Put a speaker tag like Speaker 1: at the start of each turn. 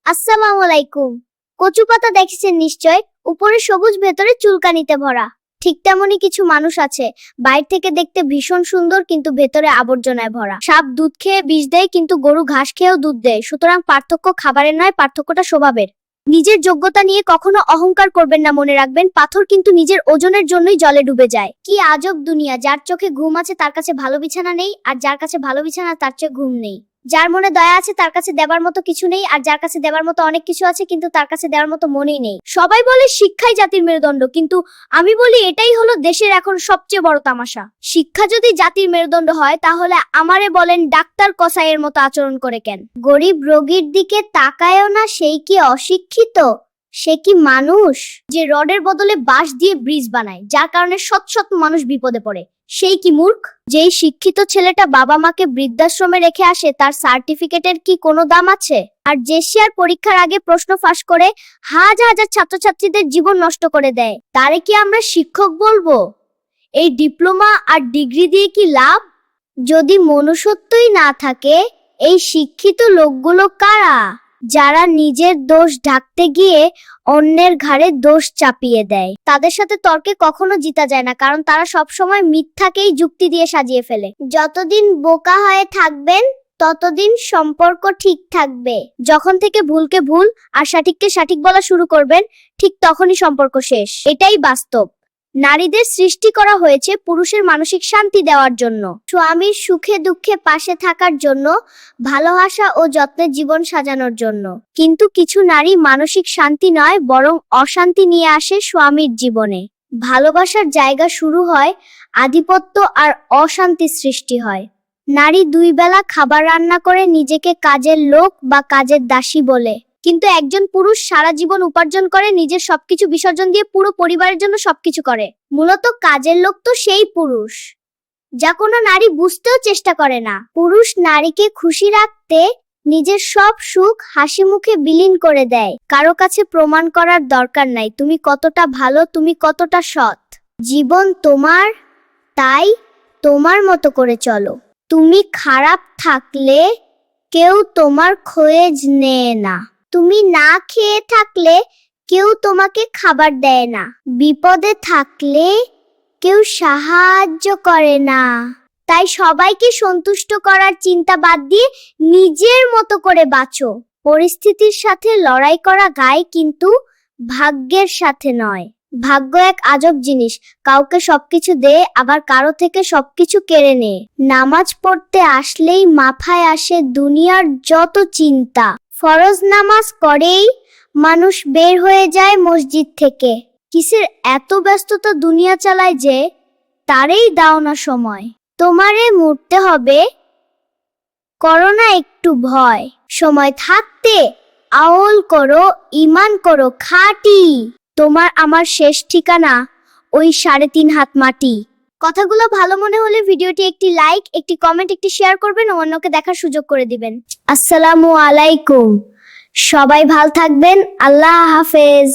Speaker 1: আসসালামু আলাইকুম। কচু পাতা দেখেছেন নিশ্চয়, উপরে সবুজ ভেতরে চুলকানিতে ভরা। ঠিক তেমনই কিছু মানুষ আছে, বাইরে থেকে দেখতে ভীষণ সুন্দর কিন্তু ভেতরে আবর্জনায় ভরা। সাপ দুধ খেয়ে বিষ দেয় কিন্তু গরু ঘাস খেয়েও দুধ দেয়। সুতরাং পার্থক্য খাবারের নয়, পার্থক্যটা স্বভাবের। নিজের যোগ্যতা নিয়ে কখনো অহংকার করবেন না, মনে রাখবেন পাথর কিন্তু নিজের ওজনের জন্যই জলে ডুবে যায়। কি আজব দুনিয়া, যার চোখে ঘুম আছে তার কাছে ভালো বিছানা নেই, আর যার কাছে ভালো বিছানা তার চেয়ে ঘুম নেই। যার মনে দয়া আছে তার কাছে দেবার মতো কিছু নেই, আর যার কাছে দেবার মতো অনেক কিছু আছে কিন্তু তার কাছে দেওয়ার মতো মনেই নেই। সবাই বলে শিক্ষাই জাতির মেরুদণ্ড, কিন্তু আমি বলি এটাই হলো দেশের এখন সবচেয়ে বড় তামাশা। শিক্ষা যদি জাতির মেরুদণ্ড হয় তাহলে আমারে বলেন ডাক্তার কসাইয়ের মতো আচরণ করে কেন? গরিব রোগীর দিকে তাকায়ও না, সেই কি অশিক্ষিত? সে কি মানুষ? যে রডের বদলে বাঁশ দিয়ে ব্রিজ বানায়, যার কারণে শত শত মানুষ বিপদে পড়ে, সেই কি মূর্খ? যেই শিক্ষিত ছেলেটা বাবা মাকে বৃদ্ধাশ্রমে রেখে আসে, তার সার্টিফিকেটের কি কোনো দাম আছে? আর যে শেয়ার পরীক্ষার আগে প্রশ্ন ফাঁস করে হাজার হাজার ছাত্রছাত্রীদের জীবন নষ্ট করে দেয়, তারে কি আমরা শিক্ষক বলবো? এই ডিপ্লোমা আর ডিগ্রি দিয়ে কি লাভ? যদি মনুষ্যত্বই না থাকে, এই শিক্ষিত লোকগুলো কারা? যারা নিজের দোষ ঢাকতে গিয়ে অন্যের ঘাড়ে দোষ চাপিয়ে দেয়। তাদের সাথে তর্কে কখনো জিতা যায় না, কারণ তারা সবসময় মিথ্যাকেই যুক্তি দিয়ে সাজিয়ে ফেলে। যতদিন বোকা হয়ে থাকবেন ততদিন সম্পর্ক ঠিক থাকবে। যখন থেকে ভুলকে ভুল আর সঠিককে সঠিক বলা শুরু করবেন, ঠিক তখনই সম্পর্ক শেষ। এটাই বাস্তব। নারীদের সৃষ্টি করা হয়েছে পুরুষের মানসিক শান্তি দেওয়ার জন্য, স্বামীর সুখে দুঃখে পাশে থাকার জন্য, ভালোবাসা ও যত্নে জীবন সাজানোর জন্য। কিন্তু কিছু নারী মানসিক শান্তি নয় বরং অশান্তি নিয়ে আসে স্বামীর জীবনে। ভালোবাসার জায়গা শুরু হয় আধিপত্য আর অশান্তি সৃষ্টি হয়। নারী দুই বেলা খাবার রান্না করে নিজেকে কাজের লোক বা কাজের দাসী বলে, কিন্তু একজন পুরুষ সারা জীবন উপার্জন করে নিজের সবকিছু বিসর্জন দিয়ে পুরো পরিবারের জন্য সবকিছু করে। মূলত কাজের লোক তো সেই পুরুষ, যা কোনো নারী বুঝতেও চেষ্টা করে না। পুরুষ নারীকে খুশি রাখতে নিজের সব সুখ হাসি মুখে বিলীন করে দেয়। কারো কাছে প্রমাণ করার দরকার নাই তুমি কতটা ভালো, তুমি কতটা সৎ। জীবন তোমার, তাই তোমার মতো করে চলো। তুমি খারাপ থাকলে কেউ তোমার খোঁজ নেয় না। তুমি না খেয়ে থাকলে কেউ তোমাকে খাবার দেয় না। বিপদে থাকলে কেউ সাহায্য করে না। তাই সবাইকে সন্তুষ্ট করার চিন্তা বাদ দিয়ে নিজের মতো করে বাঁচো। পরিস্থিতির সাথে লড়াই করা গায়, কিন্তু ভাগ্যের সাথে নয়। ভাগ্য এক আজব জিনিস, কাউকে সবকিছু দেয় আবার কারো থেকে সবকিছু কেড়ে নেয়। নামাজ পড়তে আসলেই মাথায় আসে দুনিয়ার যত চিন্তা। ফরজ নামাজ করেই মানুষ বের হয়ে যায় মসজিদ থেকে। কিসের এত ব্যস্ততা দুনিয়া চালায় যে তারেই দাও না সময়। তোমারে মরতে হবে, করো না একটু ভয়। সময় থাকতে আওল করো, ঈমান করো খাঁটি। তোমার আমার শেষ ঠিকানা ওই 3.5 হাত মাটি। কথাগুলো ভালো মনে হলে ভিডিওটি একটি লাইক, একটি কমেন্ট, একটি শেয়ার করবেন ও অন্যকে দেখার সুযোগ করে দিবেন। আসসালামু আলাইকুম। সবাই ভালো থাকবেন। আল্লাহ হাফেজ।